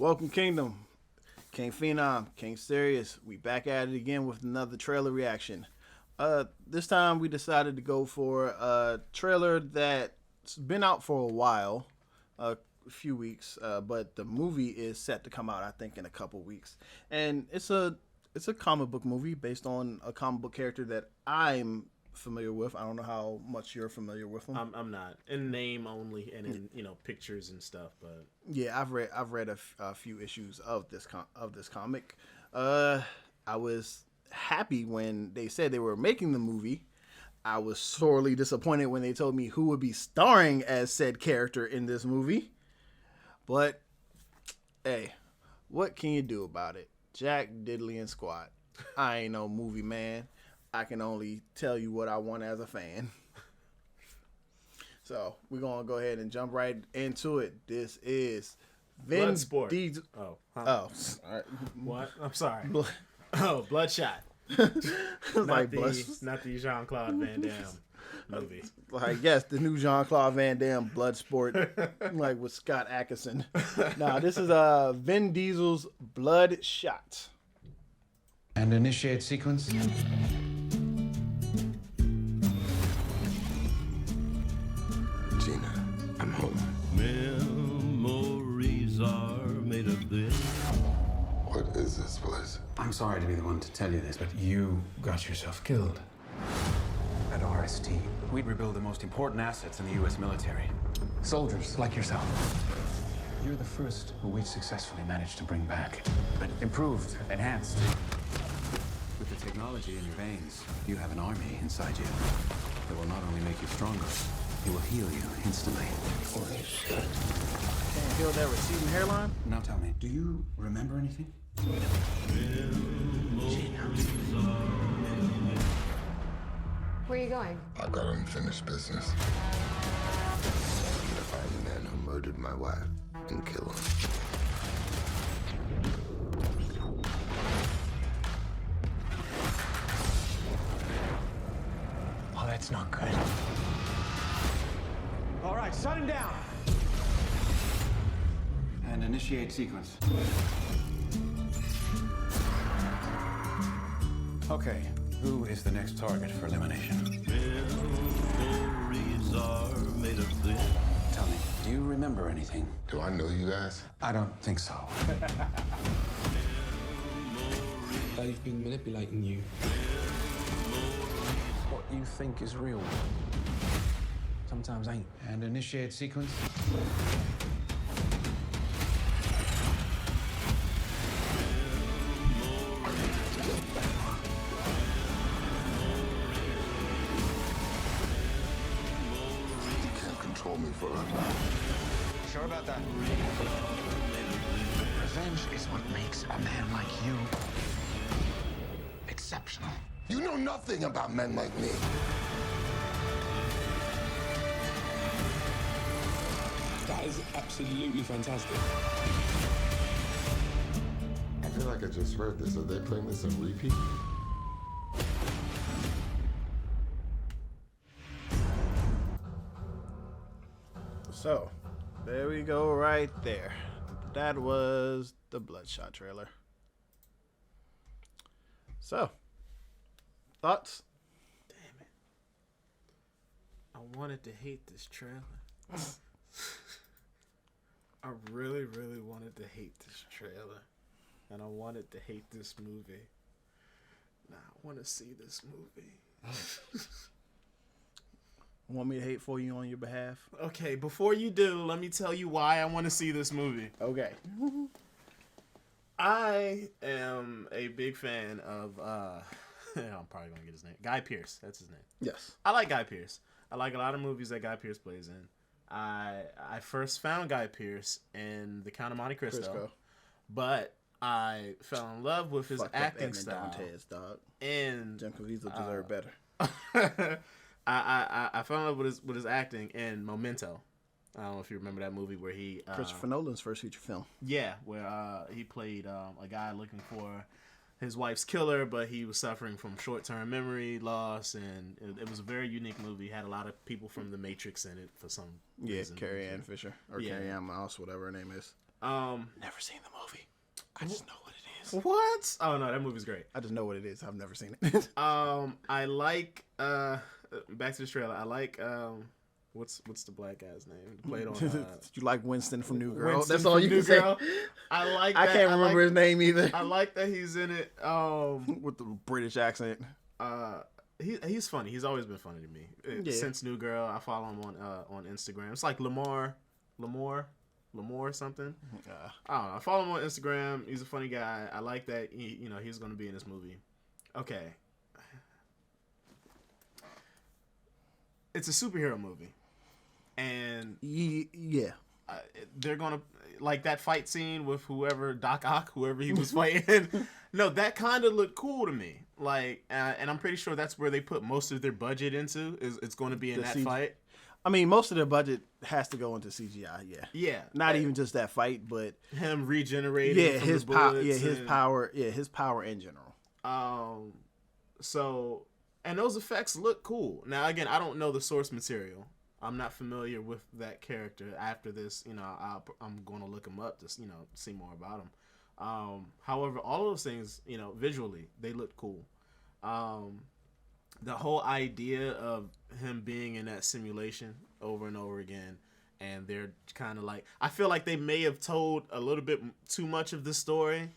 Welcome, Kingdom. King Phenom, King Serious. We back at it again with another trailer reaction. This time we decided to go for a trailer that's been out for a while, a few weeks, but the movie is set to come out, I think, in a couple weeks. And it's a comic book movie based on a comic book character that I'm familiar with. I don't know how much you're familiar with him. I'm not, in name only, and in pictures and stuff. But yeah, I've read a few issues of this comic. I was happy when they said they were making the movie. I was sorely disappointed when they told me who would be starring as said character in this movie. But hey, what can you do about it? Jack Diddley and Squat. I ain't no movie man. I can only tell you what I want as a fan. So we're gonna go ahead and jump right into it. This is Vin Diesel. Oh, all right. What? I'm sorry. Bloodshot. not the Jean-Claude Van Damme movie. Like, yes, the new Jean-Claude Van Damme Bloodsport, like with Scott Adkison. Nah, this is Vin Diesel's Bloodshot. And initiate sequence. Gina, I'm home. Memories are made of this. What is this place? I'm sorry to be the one to tell you this, but you got yourself killed. At RST, we rebuild the most important assets in the U.S. military. Soldiers like yourself. You're the first who we've successfully managed to bring back. But improved, enhanced. With the technology in your veins, you have an army inside you that will not only make you stronger, it will heal you instantly. Holy shit. Can't heal that receding hairline? Now tell me, do you remember anything? Where are you going? I got unfinished business. I'm gonna find the man who murdered my wife and kill him. Oh, that's not good. All right, shut him down. And initiate sequence. Okay, who is the next target for elimination? Memories are made of this. Tell me, do you remember anything? Do I know you guys? I don't think so. They've been manipulating you. What you think is real sometimes ain't. And initiate sequence. You can't control me forever. Sure about that? Revenge is what makes a man like you exceptional. You know nothing about men like me. That is absolutely fantastic. I feel like I just heard this. Are they playing this on repeat? So, there we go right there. That was the Bloodshot trailer. So, thoughts? damn it, I wanted to hate this trailer. I really, really wanted to hate this trailer, and I wanted to hate this movie. Now I want to see this movie. Want me to hate for you on your behalf? Okay, before you do, let me tell you why I want to see this movie. Okay. I am a big fan of, I'm probably going to get his name. Guy Pearce, that's his name. Yes. I like Guy Pearce. I like a lot of movies that Guy Pearce plays in. I first found Guy Pearce in The Count of Monte Cristo. But I fell in love with his acting style. Dantes, dog. And Jim Caviezel deserved better. I fell in love with his acting in Memento. I don't know if you remember that movie where he Christopher Nolan's first feature film. Yeah, where he played a guy looking for his wife's killer, but he was suffering from short-term memory loss, and it was a very unique movie. It had a lot of people from The Matrix in it for some reason. Carrie Ann Fisher, or Carrie Ann Mouse, whatever her name is. Never seen the movie. I just know what it is. What? Oh no, that movie's great. I just know what it is. I've never seen it. I like back to the trailer. I like what's the black guy's name? Played on You like Winston from New Girl? Winston That's all from you New can say. Girl. I like. I That. can't remember his name either. I like that he's in it. With the British accent. He's funny. He's always been funny to me since New Girl. I follow him on Instagram. It's like Lamar or something. I don't know. I follow him on Instagram. He's a funny guy. I like that. He's going to be in this movie. Okay, it's a superhero movie, and yeah, they're gonna like that fight scene with Doc Ock, whoever he was fighting. No, that kind of looked cool to me. Like, and I'm pretty sure that's where they put most of their budget into. It's going to be in that fight. I mean, most of their budget has to go into CGI. Yeah. Yeah. Not even just that fight, but him regenerating. From his the power. bullets His power in general. So, and those effects look cool. Now, again, I don't know the source material. I'm not familiar with that character. After this, I'm going to look him up to, see more about him. However, all of those things, visually, they look cool. The whole idea of him being in that simulation over and over again, and they're kind of like, I feel like they may have told a little bit too much of the story.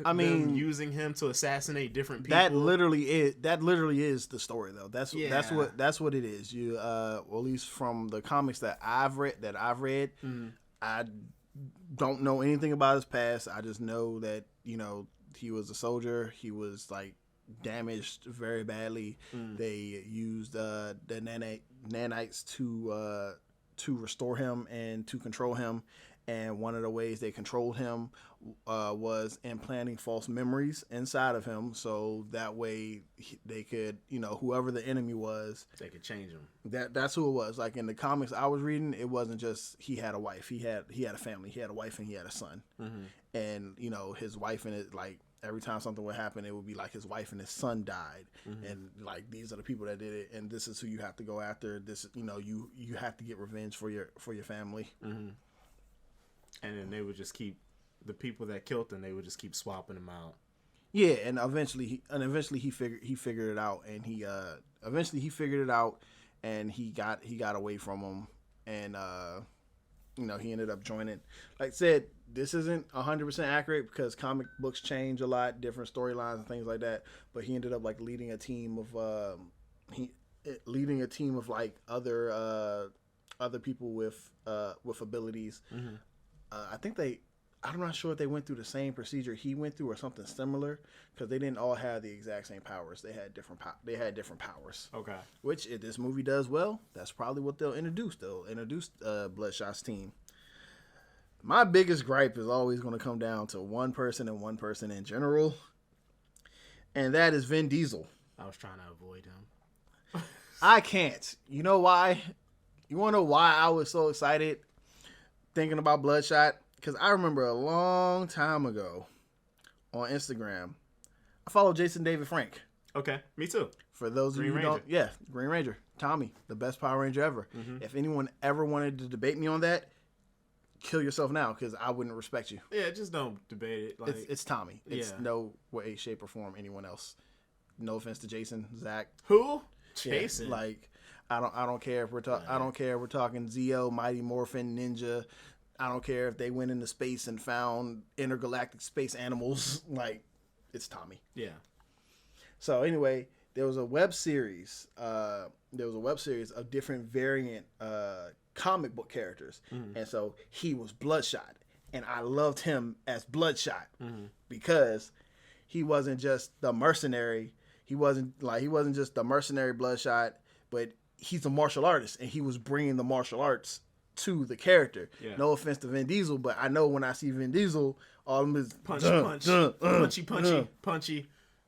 I mean, them using him to assassinate different people. That literally is the story, though. That's what it is. You, at least from the comics that I've read, mm-hmm. I don't know anything about his past. I just know that he was a soldier. He was like damaged very badly. They used the nanites to restore him and to control him. And one of the ways they controlled him was implanting false memories inside of him, so that way they could, whoever the enemy was, they could change him. That's who it was. Like in the comics I was reading, it wasn't just he had a wife. He had a family. He had a wife and he had a son. Mm-hmm. And his wife and it, like every time something would happen, it would be like his wife and his son died, mm-hmm. and like these are the people that did it, and this is who you have to go after. This, you have to get revenge for your family. Mm-hmm. And then they would just keep the people that killed them. They would just keep swapping them out. Yeah, and eventually he figured it out, and he got away from them, and he ended up joining. Like I said, this isn't 100% accurate because comic books change a lot, different storylines and things like that. But he ended up like leading a team of like other people with abilities. Mm-hmm. I'm not sure if they went through the same procedure he went through or something similar, because they didn't all have the exact same powers. They had different powers. Okay. Which, if this movie does well, that's probably what they'll introduce. They'll introduce Bloodshot's team. My biggest gripe is always going to come down to one person and one person in general, and that is Vin Diesel. I was trying to avoid him. I can't. You know why? You want to know why I was so excited thinking about Bloodshot? Because I remember a long time ago on Instagram, I followed Jason David Frank. Okay, me too. For those of you who don't, Green Ranger, Tommy, the best Power Ranger ever. Mm-hmm. If anyone ever wanted to debate me on that, kill yourself now, because I wouldn't respect you. Yeah, just don't debate it. Like, it's Tommy. It's no way, shape, or form anyone else. No offense to Jason, Zach. Who? Jason. Yeah, like I don't care if we're talking. I don't care if we're talking Zeo, Mighty Morphin, Ninja. I don't care if they went into space and found intergalactic space animals. Like, it's Tommy. Yeah. So anyway, there was a web series. Of different variant comic book characters, and so he was Bloodshot, and I loved him as Bloodshot because he wasn't just the mercenary. He wasn't just the mercenary Bloodshot, but he's a martial artist, and he was bringing the martial arts to the character. Yeah. No offense to Vin Diesel, but I know when I see Vin Diesel, all of them is punchy.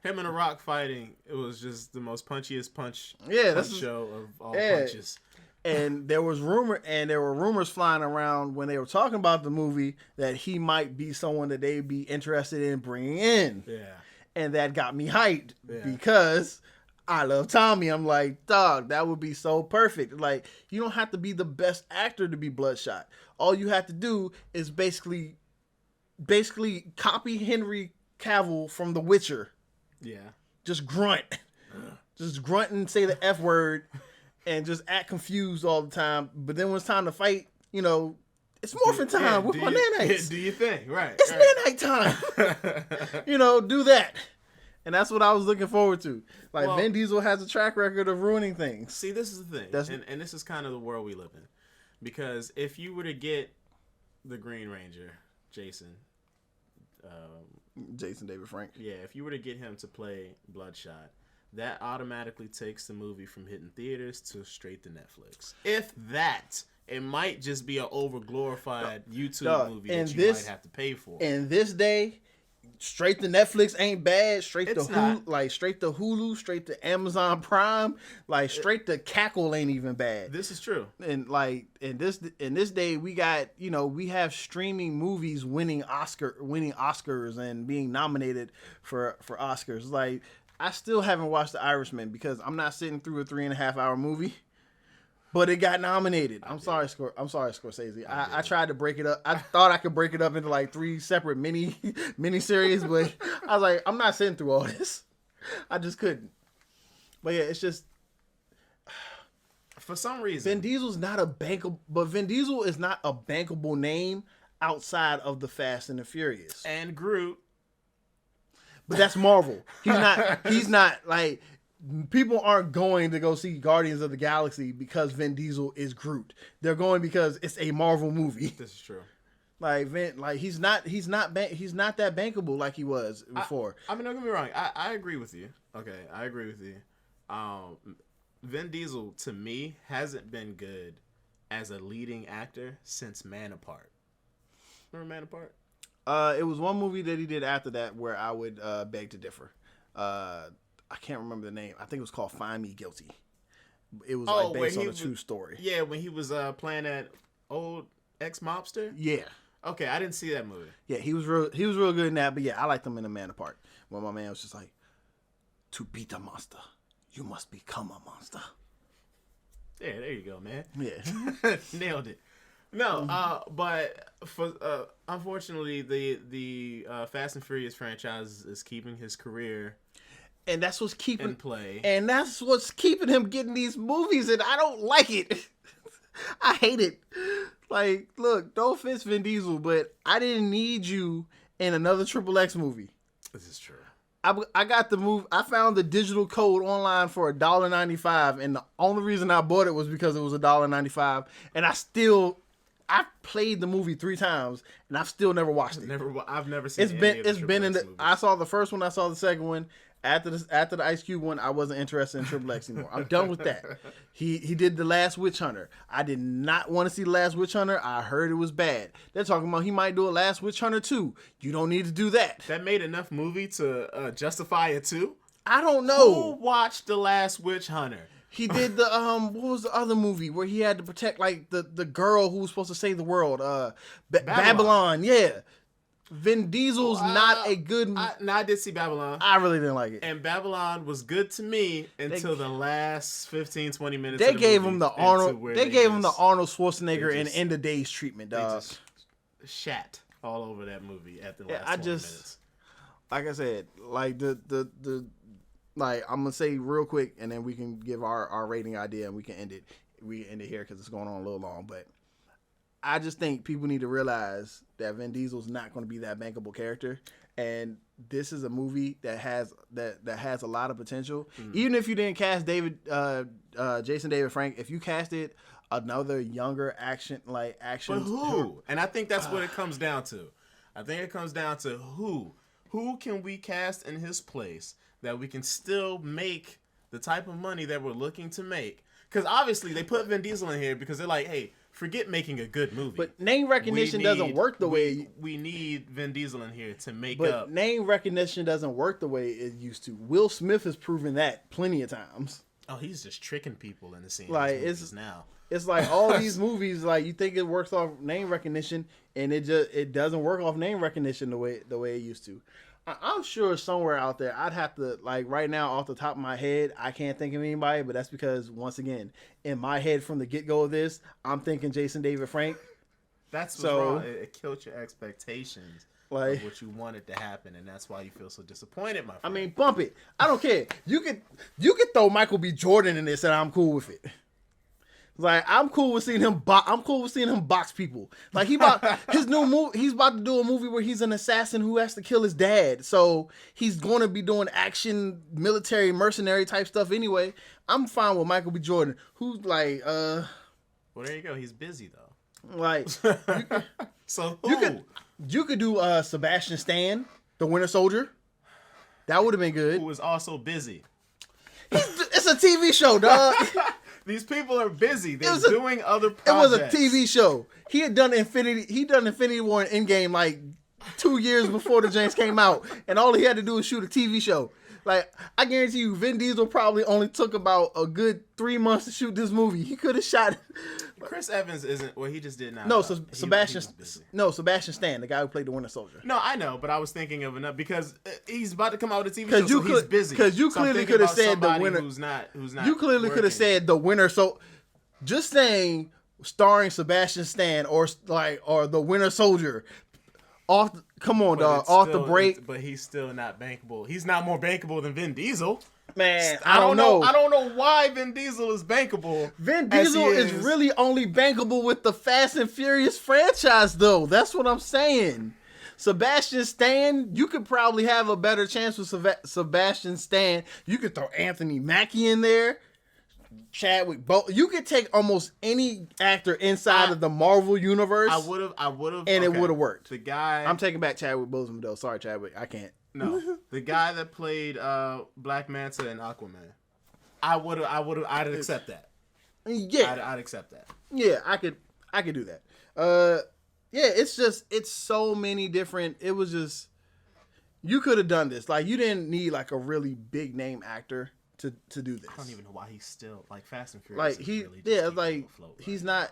Him and The Rock fighting, it was just the most punchiest punch show of all punches. And there were rumors flying around when they were talking about the movie that he might be someone that they'd be interested in bringing in. Yeah. And that got me hyped because I love Tommy. I'm like, dog, that would be so perfect. Like, you don't have to be the best actor to be Bloodshot. All you have to do is basically basically copy Henry Cavill from The Witcher. Yeah. Just grunt. Just grunt and say the F word and just act confused all the time. But then when it's time to fight, you know, it's morphin' time with my nanites. Do you think? Right. It's nanite time. You know, do that. And that's what I was looking forward to. Like, Vin Diesel has a track record of ruining things. See, this is the thing. And this is kind of the world we live in. Because if you were to get the Green Ranger, Jason David Frank. Yeah, if you were to get him to play Bloodshot, that automatically takes the movie from hitting theaters to straight to Netflix. If that, it might just be an over-glorified YouTube movie that you might have to pay for. In this day, straight to Netflix ain't bad. Straight to Hulu, straight to Amazon Prime, like straight to Cackle ain't even bad. This is true. And like in this day, we got, you know, we have streaming movies winning Oscars and being nominated for Oscars. Like, I still haven't watched The Irishman because I'm not sitting through a 3.5 hour movie. But it got nominated. I'm sorry, Scorsese. I tried to break it up. I thought I could break it up into like 3 separate mini series, but I was like, I'm not sitting through all this. I just couldn't. But yeah, it's just for some reason Vin Diesel is not a bankable name outside of the Fast and the Furious and Groot. But that's Marvel. He's not like. People aren't going to go see Guardians of the Galaxy because Vin Diesel is Groot. They're going because it's a Marvel movie. This is true. Like he's not that bankable like he was before. I mean, don't get me wrong. I agree with you. Okay, I agree with you. Vin Diesel to me hasn't been good as a leading actor since Man Apart. Remember Man Apart? It was one movie that he did after that where I would beg to differ. I can't remember the name. I think it was called Find Me Guilty. It was like based on a true story. Yeah, when he was playing that old ex-mobster? Yeah. Okay, I didn't see that movie. Yeah, he was real good in that, but yeah, I liked him in A Man Apart. When my man was just like, to beat a monster, you must become a monster. Yeah, there you go, man. Yeah. Nailed it. No, but for unfortunately the Fast and Furious franchise is keeping his career. And that's what's keeping play. And that's what's keeping him getting these movies, and I don't like it. I hate it. Like, look, no offense, Vin Diesel, but I didn't need you in another Triple X movie. This is true. I got the move. I found the digital code online for $1.95, and the only reason I bought it was because it was $1.95, and I played the movie 3 times, and I've still never watched it. I've never seen it. It's been in the. I saw the first one. I saw the second one. After the Ice Cube one, I wasn't interested in Triple X anymore. I'm done with that. He did The Last Witch Hunter. I did not want to see The Last Witch Hunter. I heard it was bad. They're talking about he might do a Last Witch Hunter 2. You don't need to do that. That made enough movie to justify it too? I don't know. Who watched The Last Witch Hunter? He did the what was the other movie where he had to protect like the girl who was supposed to save the world? Babylon. Yeah. Vin Diesel's not a good. I did see Babylon. I really didn't like it. And Babylon was good to me until the last 15-20 minutes. They gave him the Arnold. They gave him the Arnold Schwarzenegger and End of Days treatment, dog. They just shat all over that movie at the last 20 minutes. Like I said, like like I'm gonna say real quick, and then we can give our rating idea, and we can end it. We end it here because it's going on a little long, but. I just think people need to realize that Vin Diesel's not going to be that bankable character, and this is a movie that has a lot of potential. Even if you didn't cast Jason David Frank, if you casted another younger action. But who? And I think that's what it comes down to. I think it comes down to who can we cast in his place that we can still make the type of money that we're looking to make. Because obviously they put Vin Diesel in here because they're like, hey. Forget making a good movie. But name recognition doesn't work the way... We need Vin Diesel in here to make up... But name recognition doesn't work the way it used to. Will Smith has proven that plenty of times. Oh, he's just tricking people into seeing like, his movies now. It's like all these movies, like you think it works off name recognition, and it doesn't work off name recognition the way it used to. I'm sure somewhere out there, I'd have to, like right now off the top of my head, I can't think of anybody, but that's because, once again, in my head from the get-go of this, I'm thinking Jason David Frank. That's what's wrong. It killed your expectations Like, what you wanted to happen, and that's why you feel so disappointed, my friend. I mean, bump it. I don't care. You could throw Michael B. Jordan in this, and I'm cool with it. Like, I'm cool with seeing him. I'm cool with seeing him box people. Like, his new movie. He's about to do a movie where he's an assassin who has to kill his dad. So he's going to be doing action, military, mercenary type stuff anyway. I'm fine with Michael B. Jordan, who's like, well, there you go. He's busy though. like, so who? You could do Sebastian Stan, the Winter Soldier. That would have been good. Who is also busy. It's a TV show, dog. These people are busy. They're doing other projects. It was a TV show. He done Infinity War and Endgame like 2 years before the James came out, and all he had to do was shoot a TV show. Like, I guarantee you, Vin Diesel probably only took about a good 3 months to shoot this movie. He could have shot. Chris Evans isn't. Well, he just did not. No, Sebastian Stan, the guy who played the Winter Soldier. No, I know, but I was thinking of enough because he's about to come out with a TV show, so he's busy. Because you clearly could have said the Winter. Who's not. You clearly could have said the Winter. So, just saying, starring Sebastian Stan or the Winter Soldier. Come on, dog. Off the break. But he's still not bankable. He's not more bankable than Vin Diesel. Man, I don't know. I don't know why Vin Diesel is bankable. Vin Diesel is really only bankable with the Fast and Furious franchise, though. That's what I'm saying. Sebastian Stan, you could probably have a better chance with Sebastian Stan. You could throw Anthony Mackie in there. Chadwick Boseman. You could take almost any actor inside of the Marvel universe. I would have, and it would have worked. The guy, I'm taking back Chadwick Boseman though. Sorry, Chadwick, I can't. No, the guy that played Black Manta in Aquaman. I'd accept that. Yeah, I'd accept that. Yeah, I could do that. Yeah, it's so many different. It was just, you could have done this. Like, you didn't need like a really big name actor to do this. I don't even know why he's still like Fast and Like Furious. he's not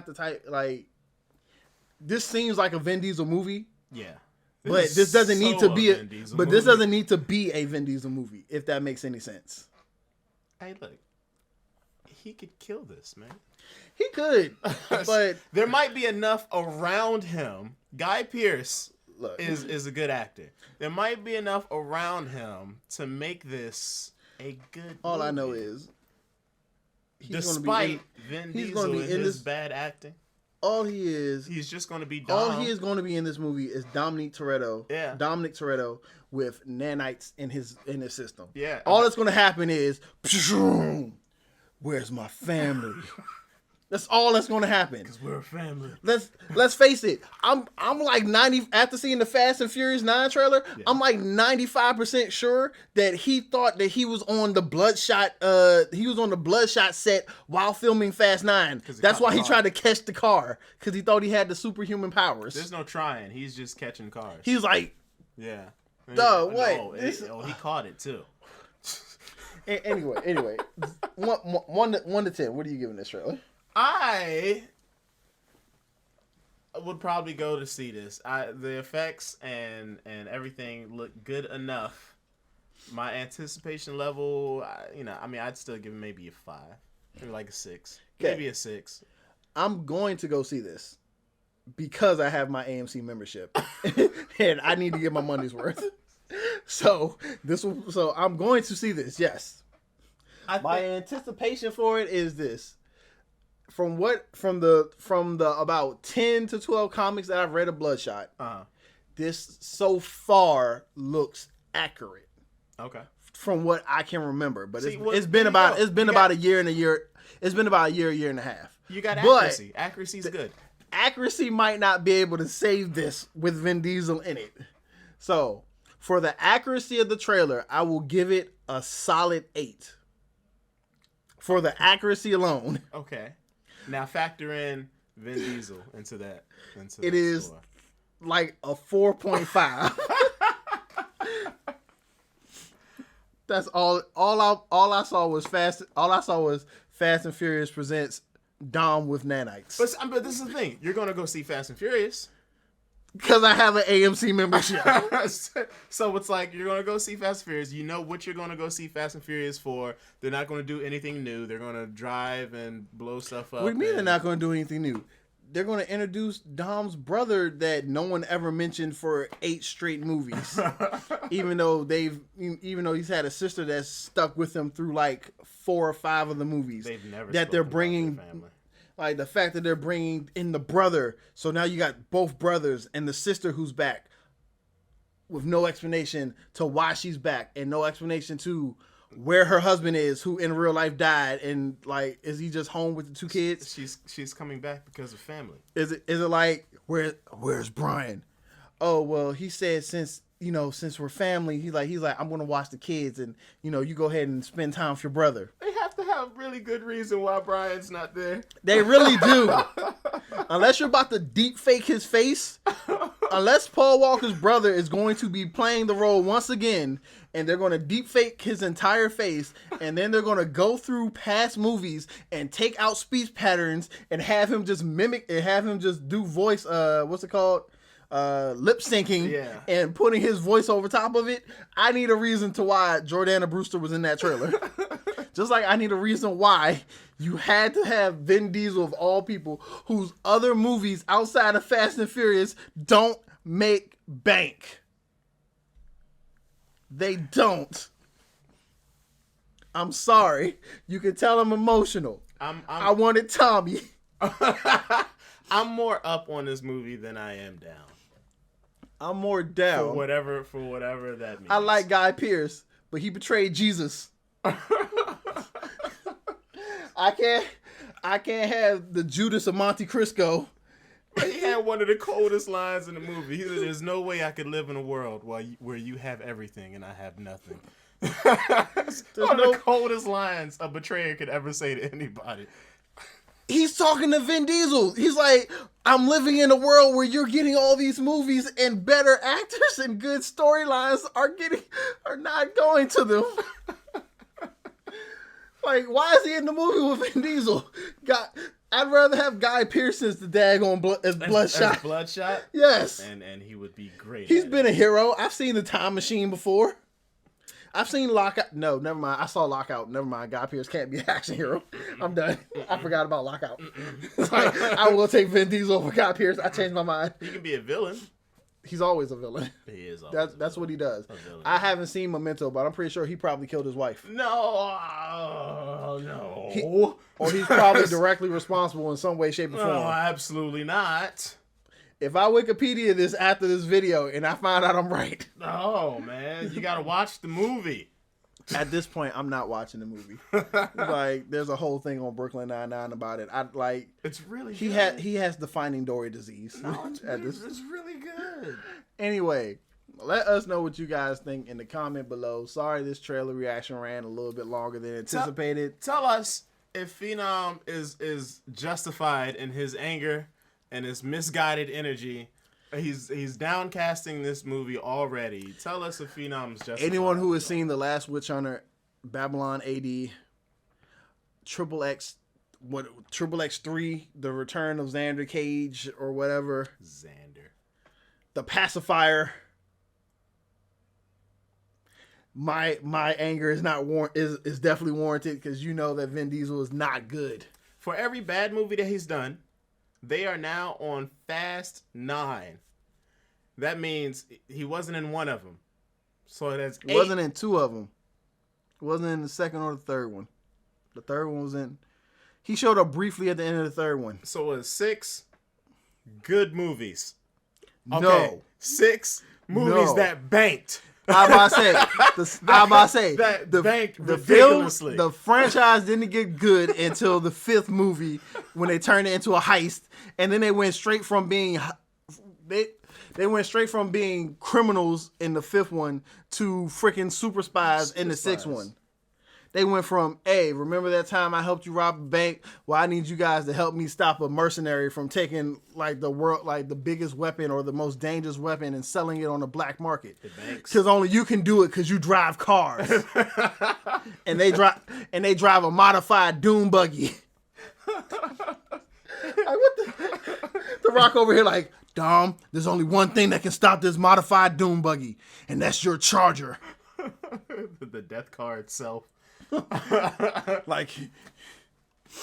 the type, like, this seems like a Vin Diesel movie. Yeah. But this doesn't need to be this doesn't need to be a Vin Diesel movie, if that makes any sense. Hey, look. He could kill this, man. He could. But there might be enough around him. Guy Pearce is a good actor. There might be enough around him to make this a good all movie. I know is despite Vin Diesel and his bad acting. He's just going to be Dom. All he is going to be in this movie is Dominic Toretto. Yeah. Dominic Toretto with nanites in his system. Yeah. All that's going to happen is, where's my family? That's all that's going to happen. Because we're a family. Let's face it. I'm like 90 after seeing the Fast and Furious 9 trailer. Yeah. I'm like 95% sure that he thought that he was on the Bloodshot. He was on the Bloodshot set while filming Fast 9. That's why he tried to catch the car, because he thought he had the superhuman powers. There's no trying. He's just catching cars. He's like, yeah. Duh, wait. He caught it too. Anyway, 1 to 10. What are you giving this trailer? I would probably go to see this. The effects and everything look good enough. My anticipation level, I'd still give it maybe a 5, maybe like a 6, maybe a 6. I'm going to go see this because I have my AMC membership, and I need to get my money's worth. So I'm going to see this. Yes, my anticipation for it is this. From the about 10 to 12 comics that I've read of Bloodshot, this so far looks accurate. Okay. From what I can remember, but it's been about a year and a half. You got accuracy. But accuracy's good. Accuracy might not be able to save this with Vin Diesel in it. So, for the accuracy of the trailer, I will give it a solid 8. For the accuracy alone. Okay. Now factor in Vin Diesel into that. It is score. Like a 4.5. That's all I saw was Fast and Furious presents Dom with nanites. But this is the thing. You're gonna go see Fast and Furious because I have an AMC membership. So it's like you're gonna go see Fast and Furious. You know what you're gonna go see Fast and Furious for. They're not gonna do anything new. They're gonna drive and blow stuff up. What do you mean they're not gonna do anything new? they're gonna introduce Dom's brother that no one ever mentioned for 8 straight movies, even though he's had a sister that's stuck with him through like 4 or 5 of the movies. They've never that they're bringing. Like the fact that they're bringing in the brother, so now you got both brothers and the sister who's back, with no explanation to why she's back and no explanation to where her husband is, who in real life died, and like, is he just home with the 2 kids? She's coming back because of family. Is it like where's Brian? Oh well, he said since we're family, he's like I'm gonna watch the kids, and you go ahead and spend time with your brother. They have to have really good reason why Brian's not there. They really do. Unless you're about to deep fake his face, unless Paul Walker's brother is going to be playing the role once again, and they're going to deep fake his entire face, and then they're going to go through past movies and take out speech patterns and have him just mimic and have him just do voice, what's it called? Lip syncing and putting his voice over top of it. I need a reason to why Jordana Brewster was in that trailer. Just like I need a reason why you had to have Vin Diesel, of all people, whose other movies outside of Fast and Furious don't make bank. They don't. I'm sorry. You can tell I'm emotional. I wanted Tommy. I'm more up on this movie than I am down. I'm more down. For whatever that means. I like Guy Pearce, but he betrayed Jesus. I can't have the Judas of Monte Cristo. He had one of the coldest lines in the movie. He said, "There's no way I could live in a world where you have everything and I have nothing." One of the coldest lines a betrayer could ever say to anybody. He's talking to Vin Diesel. He's like, I'm living in a world where you're getting all these movies and better actors and good storylines are not going to them. Like, why is he in the movie with Vin Diesel? I'd rather have Guy Pearce as the daggone as Bloodshot. As Bloodshot? Yes. And he would be great. He's been a hero. I've seen The Time Machine before. I've seen Lockout. No, never mind. I saw Lockout. Never mind. Guy Pearce can't be an action hero. I'm done. I forgot about Lockout. Like, I will take Vin Diesel over Guy Pearce. I changed my mind. He can be a villain. He's always a villain. He is always That's what he does. I haven't seen Memento, but I'm pretty sure he probably killed his wife. No. Or he's probably directly responsible in some way, shape, or form. No, absolutely not. If I Wikipedia this after this video and I find out I'm right. Oh, man. You got to watch the movie. At this point, I'm not watching the movie. Like, there's a whole thing on Brooklyn Nine-Nine about it. It's really he good. He has the Finding Dory disease. No, it's really good. Anyway, let us know what you guys think in the comment below. Sorry this trailer reaction ran a little bit longer than anticipated. Tell us if Phenom is justified in his anger and his misguided energy. He's downcasting this movie already. Tell us if Phenom's justified. Anyone who has seen The Last Witch Hunter, Babylon AD, Triple X 3, The Return of Xander Cage or whatever. Xander. The Pacifier. My anger is not is definitely warranted because you know that Vin Diesel is not good. For every bad movie that he's done, they are now on Fast 9. That means he wasn't in one of them. So that's 8. He wasn't in 2 of them. He wasn't in the second or the third one. The third one was in. He showed up briefly at the end of the third one. So it was 6 good movies. Okay. No. 6 movies that banked. I'm about to say that banked the ridiculously. The franchise didn't get good until the 5th movie when they turned it into a heist, and then they went straight from being criminals in the 5th one to freaking super spies in the 6th one. They went from, hey, remember that time I helped you rob a bank? Well, I need you guys to help me stop a mercenary from taking the biggest weapon or the most dangerous weapon and selling it on the black market. Because only you can do it because you drive cars. and they drive a modified dune buggy. The Rock over here like, Dom, there's only one thing that can stop this modified dune buggy, and that's your Charger. The death car itself. Like,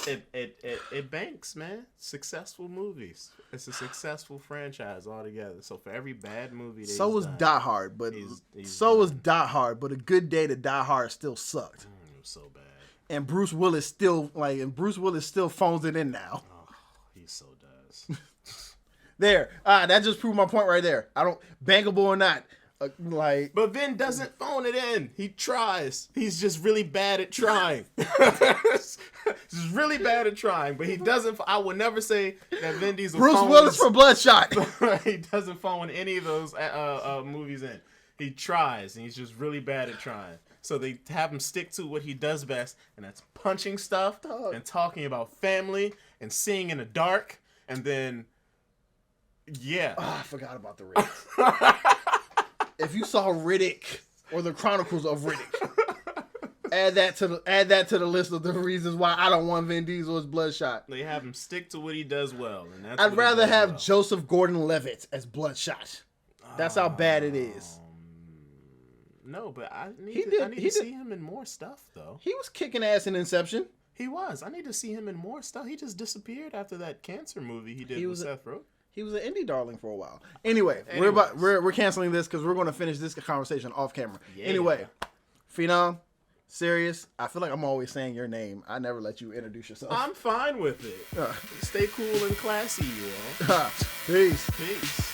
It banks, man. Successful movies. It's a successful franchise altogether. So for every bad movie, so was Die Hard, but was Die Hard, but A Good Day to Die Hard still sucked. It was so bad. And Bruce Willis still phones it in now. Oh, he so does. There, that just proved my point right there. I don't bankable or not. But Vin doesn't phone it in. He tries. He's just really bad at trying. He's really bad at trying, but he doesn't. I would never say that Vin Diesel. Bruce Willis for Bloodshot. He doesn't phone any of those movies in. He tries, and he's just really bad at trying. So they have him stick to what he does best, and that's punching stuff and talking about family and seeing in the dark, and then I forgot about the Riddick. If you saw Riddick or the Chronicles of Riddick, add that to the list of the reasons why I don't want Vin Diesel as Bloodshot. They have him stick to what he does well, and that's I'd rather have Joseph Gordon-Levitt as Bloodshot. That's how bad it is. No, but I need to see him in more stuff, though. He was kicking ass in Inception. He was. I need to see him in more stuff. He just disappeared after that cancer movie he did with Seth Rogen. He was an indie darling for a while. Anyway, we're canceling this because we're going to finish this conversation off camera. Yeah. Anyway, Phenom, Serious. I feel like I'm always saying your name. I never let you introduce yourself. I'm fine with it. Stay cool and classy, you all. Peace. Peace.